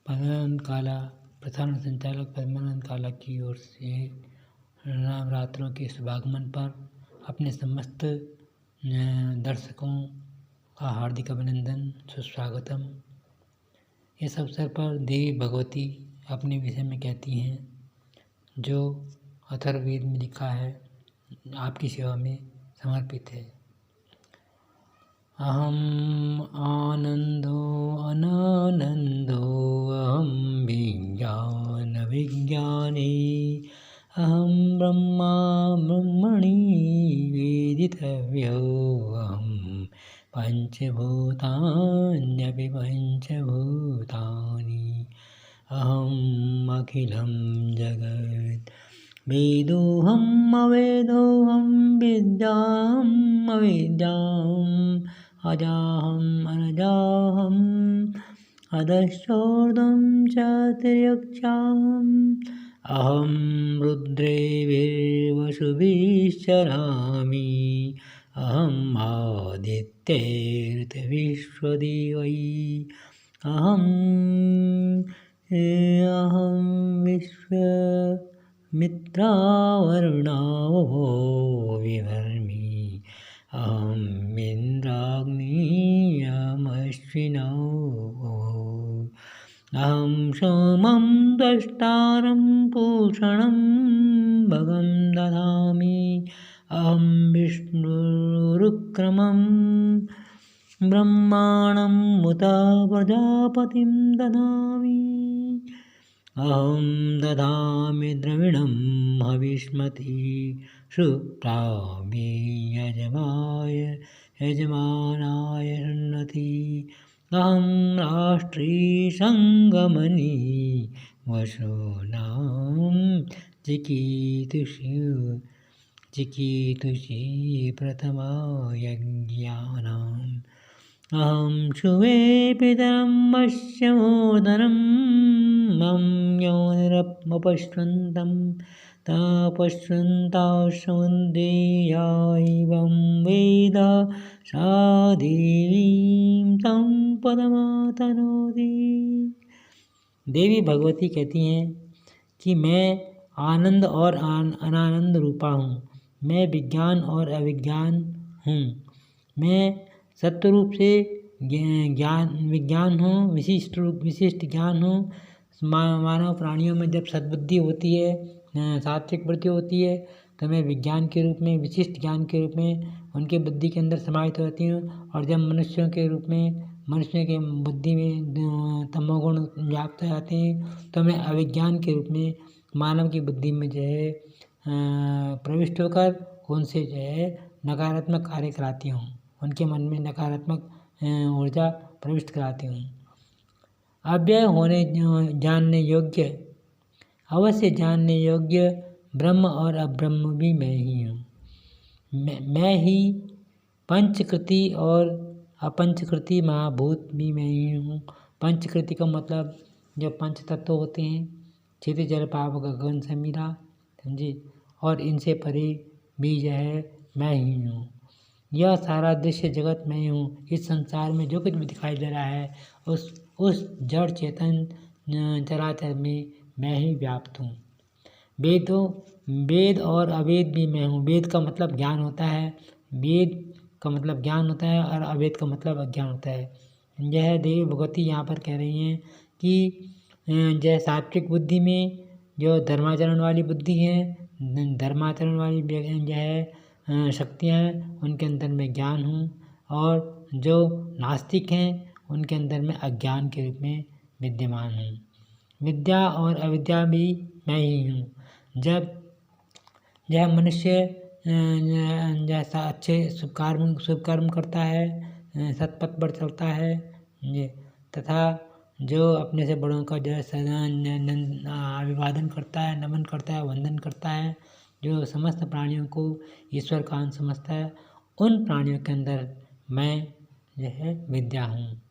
पद्मानंद काला प्रधान संचालक पद्मानंद काला की ओर से नवरात्रों के शुभागमन पर अपने समस्त दर्शकों का हार्दिक अभिनंदन सुस्वागतम। इस अवसर पर देवी भगवती अपने विषय में कहती हैं, जो अथर्ववेद में लिखा है, आपकी सेवा में समर्पित है। अहम आनंदो अनानंदो अहम विज्ञान विज्ञानी अहम ब्रह्मा ब्रह्मणि वेदितव्यो अहम पंचभूतान्यपि पंचभूतानि अहम अखिलं जगत् वेदोऽहम् अवेदोऽहं विद्याम् अविद्याम् अजाहम् अनजाहम् अधश्चोर्ध्वं च तिर्यक्षाम् अहं रुद्रेभिर्वसुभिश्चरामि अहम् आदित्यैर्विश्वदेवैः अहं विश्वामित्रावरुणावो विवर्मि अहम् इन्द्राग्नियमश्विनौ अहं सोमं द्रष्टारं पूषणं भगं ददामि अहं विष्णुरुक्रमं ब्रह्माणं मुत प्रजापतिं ददामि अहं ददामि द्रविणं हविष्मति सुप्रामि यजमानाय शृण्वति अहं राष्ट्री संगमनि वसूनां चिकीर्षि प्रथमा यज्ञानाम् अहं शुवे पितरं वश्यमोदनं मम योनिरपश्वन्तं तपश्वन्ताश्वन्देयायैवं वेद सा देवीं तं पदमातनोति। देवी भगवती कहती हैं कि मैं आनंद और अनानंद रूपा हूँ, मैं विज्ञान और अविज्ञान हूँ, मैं सत्य रूप से विज्ञान हूँ, विशिष्ट ज्ञान हूँ। मानव प्राणियों में जब सद्बुद्धि होती है, सात्विक वृत्ति होती है, तो मैं विज्ञान के रूप में, विशिष्ट ज्ञान के रूप में उनके बुद्धि के अंदर समाहित होती हूँ। और जब मनुष्यों के रूप में, मनुष्य के बुद्धि में तमोगुण व्याप्त हो जाते हैं, तो मैं अविज्ञान के रूप में मानव की बुद्धि में जो है प्रविष्ट होकर उनसे जो है नकारात्मक कार्य कराती हूँ, उनके मन में नकारात्मक ऊर्जा प्रविष्ट कराती हूँ। अव्यय होने जानने योग्य, अवश्य जानने योग्य ब्रह्म और अब्रह्म भी मैं ही हूँ। मैं ही पंचकृति और अपंचकृति महाभूत भी मैं ही हूँ। पंचकृति का मतलब जो पंच तत्व होते हैं, क्षितिज जल पावक गगन समीरा, समझे, और इनसे परे भी जो है मैं ही हूँ। यह सारा दृश्य जगत में ही हूँ। इस संसार में जो कुछ भी दिखाई दे रहा है उस जड़ चेतन चराचर में मैं ही व्याप्त हूँ। वेद और अवेद भी मैं हूँ। वेद का मतलब ज्ञान होता है, वेद का मतलब ज्ञान होता है, और अवेद का मतलब अज्ञान होता है। यह देवी भगवती यहाँ पर कह रही हैं कि जय सात्विक बुद्धि में जो धर्माचरण वाली बुद्धि है, धर्माचरण वाली जो है शक्तियाँ हैं, उनके अंदर मैं ज्ञान हूँ, और जो नास्तिक हैं उनके अंदर मैं अज्ञान के रूप में विद्यमान हूँ। विद्या और अविद्या भी मैं ही हूँ। जब यह मनुष्य जैसा अच्छे शुभ कर्म करता है, सत्पथ पर चलता है, तथा जो अपने से बड़ों का जो है अभिवादन करता है, नमन करता है, वंदन करता है, जो समस्त प्राणियों को ईश्वर का अंश समझता है, उन प्राणियों के अंदर मैं जो है विद्या हूँ।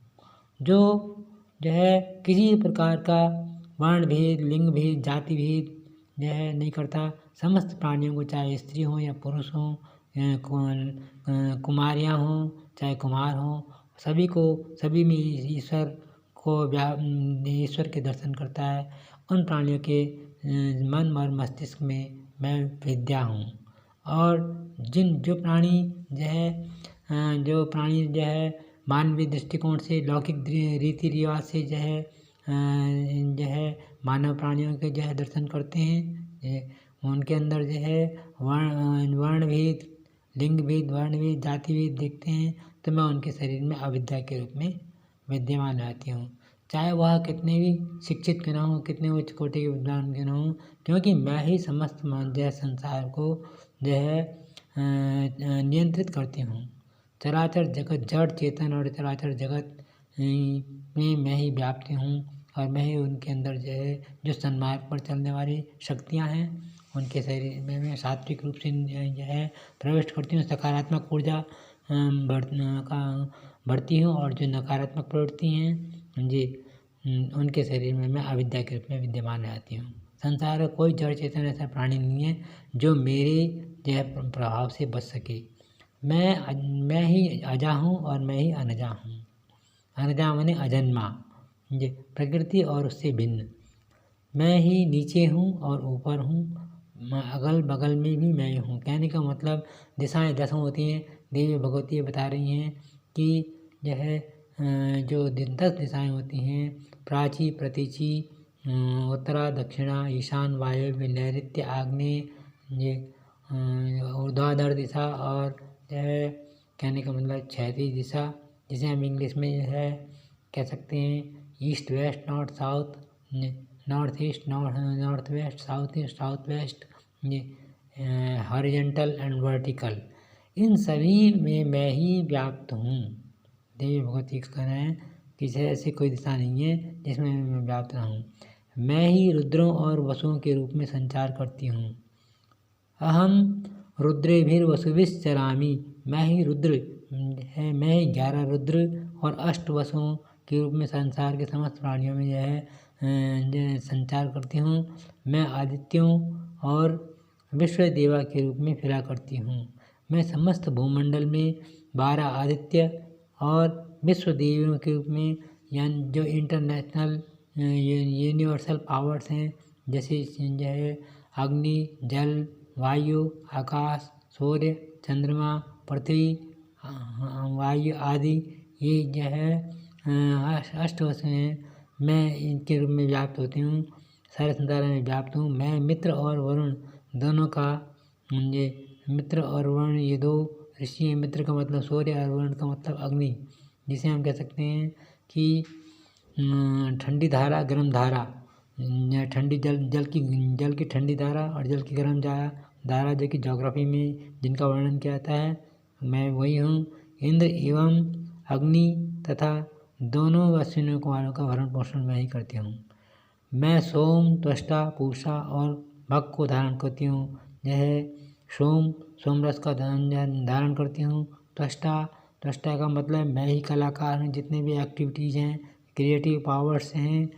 जो है किसी प्रकार का वर्ण भेद, लिंग भेद, जाति भेद जो है नहीं करता। समस्त प्राणियों को, चाहे स्त्री हो या पुरुष हो, कुमारियाँ हों चाहे कुमार हों, सभी में ईश्वर ईश्वर के दर्शन करता है, उन प्राणियों के मन और मस्तिष्क में मैं विद्या हूँ। और जो प्राणी जो है मानवीय दृष्टिकोण से लौकिक रीति रिवाज से मानव प्राणियों के दर्शन करते हैं, उनके अंदर वर्ण भेद, लिंग भेद, वर्ण भेद, जाति भेद देखते हैं, तो मैं उनके शरीर में अविद्या के रूप में विद्यमान रहती हूँ। चाहे वह कितने भी शिक्षित क्यों ना हो, कितने उच्च कोटि के विद्वान क्यों ना हो, क्योंकि मैं ही समस्त संसार को नियंत्रित करती हूँ। चराचर जगत, जड़ चेतन और चराचर जगत में मैं ही व्याप्त हूँ, और मैं ही उनके अंदर जो सन्मार्ग पर चलने वाली शक्तियाँ हैं, उनके शरीर में मैं सात्विक रूप से प्रविष्ट करती हूँ। सकारात्मक ऊर्जा बढ़ती हूँ, और जो नकारात्मक प्रवृत्ति हैं उनके शरीर में मैं अविद्या के रूप में विद्यमान रहती हूँ। संसार में कोई जड़ चेतन ऐसा प्राणी नहीं है जो मेरे प्रभाव से बच सके। मैं ही अजा हूँ और मैं ही अनजा हूँ। अनजा माने अजन्मा, प्रकृति और उससे भिन्न। मैं ही नीचे हूँ और ऊपर हूँ, अगल बगल में भी मैं हूँ। कहने का मतलब दिशाएं 10 होती हैं। देवी भगवती बता रही हैं कि जो 10 दिशाएं होती हैं, प्राची, प्रतीची, उत्तरा, दक्षिणा, ईशान, वायव्य, नैऋत्य, आग्नेय, ऊर्ध्वाधर दिशा, और कहने का मतलब क्षैतिज दिशा, जिसे हम इंग्लिश में कह सकते हैं east west north south, north east north west, south east south west, horizontal and vertical. इन सभी में मैं ही व्याप्त हूँ। देवी भगवती का कहना है कि ऐसी कोई दिशा नहीं है जिसमें मैं व्याप्त ना हूँ। मैं ही रुद्रों और वसुओं के रूप में संचार करती हूँ। अहम रुद्रेभिर्वसुभिश्च चरामि। मैं ही रुद्र है, मैं ही 11 रुद्र और 8 वसुओं के रूप में संसार के समस्त प्राणियों में संचार करती हूँ। मैं आदित्यों और विश्व देवा के रूप में फिरा करती हूँ। मैं समस्त भूमंडल में 12 आदित्य और विश्व देवियों के रूप में, यानी जो इंटरनेशनल यूनिवर्सल पावर्स हैं, जैसे अग्नि, जल, वायु, आकाश, सूर्य, चंद्रमा, पृथ्वी, वायु आदि, ये अष्ट वसुएं हैं। मैं इनके रूप में व्याप्त होती हूँ, सारे संसार में व्याप्त हूँ। मैं मित्र और वरुण दोनों का, मित्र और वरुण ये 2 ऋषि हैं। मित्र का मतलब सूर्य और वरुण का मतलब अग्नि, जिसे हम कह सकते हैं कि ठंडी धारा, गर्म धारा, ठंडी जल की ठंडी धारा और जल की गर्म धारा, जो कि ज्योग्राफी में जिनका वर्णन किया जाता है, मैं वही हूँ। इंद्र एवं अग्नि तथा दोनों अश्विनों वालों का भरण पोषण मैं ही करती हूँ। मैं सोम, त्वष्टा, पूषा और भग को धारण करती हूँ। सोम रस का धारण करती हूँ। त्वष्टा का मतलब मैं ही कलाकार हूँ। जितने भी एक्टिविटीज़ हैं, क्रिएटिव पावर्स हैं,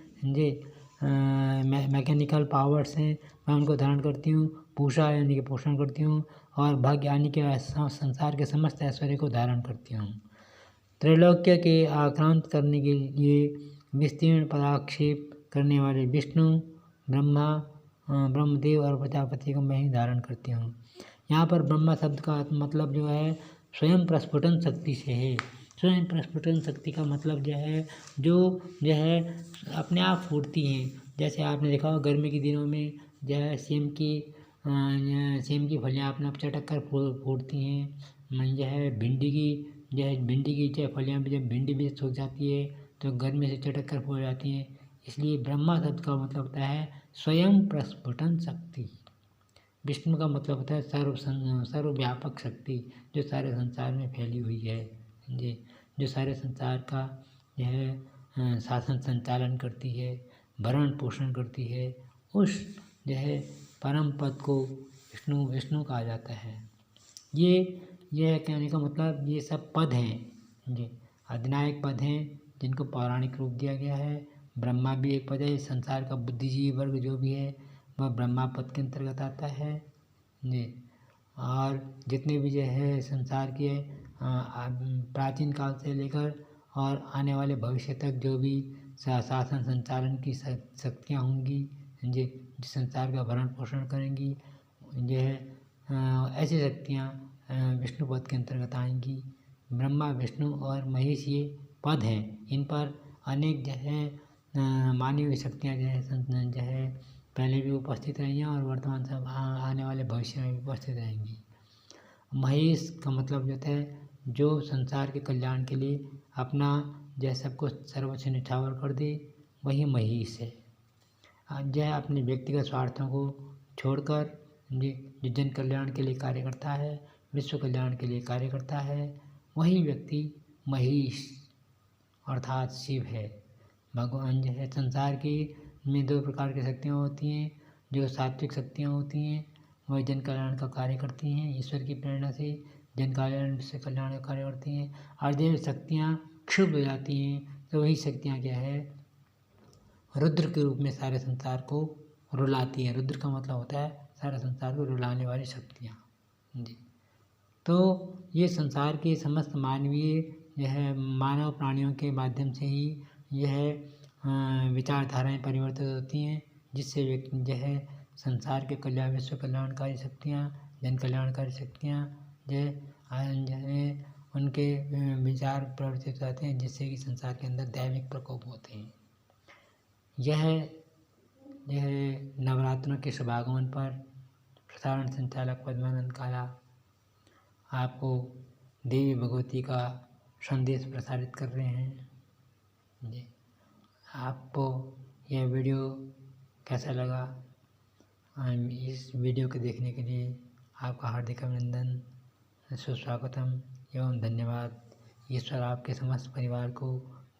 मैकेनिकल पावर्स हैं, मैं उनको धारण करती हूँ। पूषा यानी कि पोषण करती हूँ, और भग यानी कि संसार के समस्त ऐश्वर्य को धारण करती हूँ। त्रैलोक्य के आक्रांत करने के लिए विस्तीर्ण पदाक्षेप करने वाले विष्णु, ब्रह्मदेव और प्रजापति को मैं ही धारण करती हूँ। यहाँ पर ब्रह्मा शब्द का मतलब जो है स्वयं प्रस्फुटन शक्ति से है। स्वयं प्रस्फुटन शक्ति का मतलब जो है अपने आप फूटती हैं। जैसे आपने देखा होगा गर्मी के दिनों में सेम की फलियाँ अपने आप चटक कर फूटती हैं। भिंडी की फलियाँ भी, जब भिंडी भी सूख जाती है तो गर्मी से चटक कर फूट जाती हैं। इसलिए ब्रह्मा शब्द का मतलब होता है स्वयं प्रस्फुटन शक्ति। विष्णु का मतलब होता है सर्वव्यापक शक्ति, जो सारे संसार में फैली हुई है, जो सारे संसार का शासन संचालन करती है, भरण पोषण करती है। उस परम पद को विष्णु कहा जाता है। ये कहने का मतलब ये सब पद हैं, अधिनायक पद हैं, जिनको पौराणिक रूप दिया गया है। ब्रह्मा भी एक पद है। संसार का बुद्धिजीवी वर्ग जो भी है वह ब्रह्मा पद के अंतर्गत आता है जी। और जितने भी संसार के प्राचीन काल से लेकर और आने वाले भविष्य तक जो भी शासन संचालन की शक्तियाँ होंगी, जिस संसार का भरण पोषण करेंगी। ऐसी शक्तियाँ विष्णु पद के अंतर्गत आएंगी। ब्रह्मा, विष्णु और महेश ये पद हैं, इन पर अनेक मानी हुई शक्तियाँ पहले भी उपस्थित रही हैं और वर्तमान सब आने वाले भविष्य में भी उपस्थित रहेंगी। महेश का मतलब जो संसार के कल्याण के लिए अपना सब कुछ सर्वोच्च न्यौछावर कर दे, वही महेश है। अपने व्यक्तिगत स्वार्थों को छोड़कर जो जन कल्याण के लिए कार्य करता है, विश्व कल्याण के लिए कार्य करता है, वही व्यक्ति महेश अर्थात शिव है। भगवान संसार की में 2 प्रकार की शक्तियाँ होती हैं। जो सात्विक शक्तियाँ होती हैं वह जन कल्याण का कार्य करती हैं, ईश्वर की प्रेरणा से जन कल्याण विश्व कल्याण का कार्य करती हैं। और जब शक्तियाँ क्षुब्ध हो जाती हैं तो वही शक्तियाँ क्या है, रुद्र के रूप में सारे संसार को रुलाती हैं। रुद्र का मतलब होता है सारे संसार को रुलाने वाली शक्तियाँ जी। तो ये संसार के समस्त मानव प्राणियों के माध्यम से ही यह विचारधाराएं परिवर्तित होती हैं, जिससे व्यक्ति संसार के कल्याण विश्व कल्याणकारी शक्तियाँ, जन कल्याणकारी शक्तियाँ उनके विचार प्रवर्तित होते हैं, जिससे कि संसार के अंदर दैविक प्रकोप होते हैं। यह नवरात्रों के शुभागमन पर प्रसारण संचालक पद्मानंद काला आपको देवी भगवती का संदेश प्रसारित कर रहे हैं जी। आपको यह वीडियो कैसा लगा? इस वीडियो को देखने के लिए आपका हार्दिक अभिनंदन, सुस्वागतम एवं धन्यवाद। ईश्वर आपके समस्त परिवार को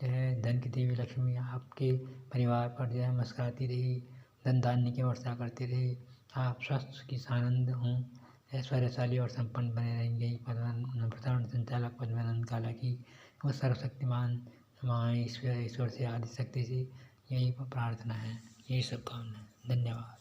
धन की देवी लक्ष्मी आपके परिवार पर मुस्कुराती रही, धन धान्य की वर्षा करती रही। आप स्वस्थ सुखी आनंद हों, ऐश्वर्यशाली और संपन्न बने रहेंगे। प्रसारण संचालक पद्मानंद काला की वो सर्वशक्तिमान माँ ईश्वर से आदि शक्ति से यही प्रार्थना है, यही शुभकामना है। धन्यवाद।